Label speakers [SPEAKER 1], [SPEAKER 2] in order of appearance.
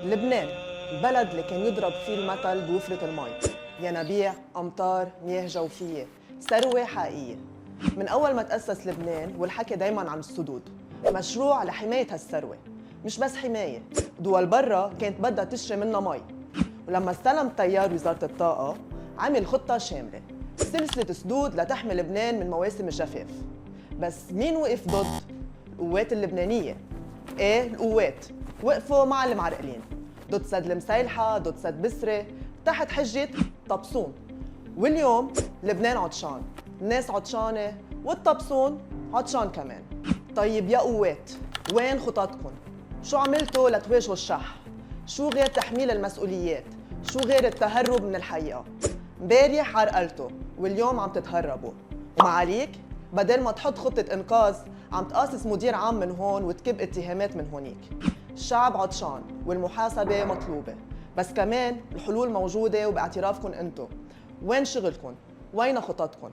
[SPEAKER 1] لبنان البلد اللي كان يضرب فيه المثل بوفرة المي، ينابيع، أمطار، مياه جوفية، ثروة حقيقية. من أول ما تأسس لبنان والحكي دايماً عن السدود، مشروع لحماية هالثروة. مش بس حماية، دول برا كانت بدها تشري منا مي، ولما استلم طيار وزارة الطاقة عمل خطة شاملة، سلسلة سدود لتحمي لبنان من مواسم الجفاف. بس مين وقف ضد؟ القوات اللبنانية. ايه القوات وقفوا مع المعرقلين ضد سد المسيلحة، ضد سد بسرة، تحت حجة طبسون. واليوم لبنان عطشان، الناس عطشانة، والطبسون عطشان كمان. طيب يا قوات، وين خططكن؟ شو عملتوا لتواجهوا الشح؟ شو غير تحميل المسؤوليات؟ شو غير التهرب من الحقيقة؟ امبارح عرقلتوا واليوم عم تتهربوا، ومعاليك بدل ما تحط خطة إنقاذ عم تقاصص مدير عام من هون وتكب اتهامات من هونيك. الشعب عطشان والمحاسبة مطلوبة، بس كمان الحلول موجودة وباعترافكم انتو. وين شغلكم؟ وين خططكم؟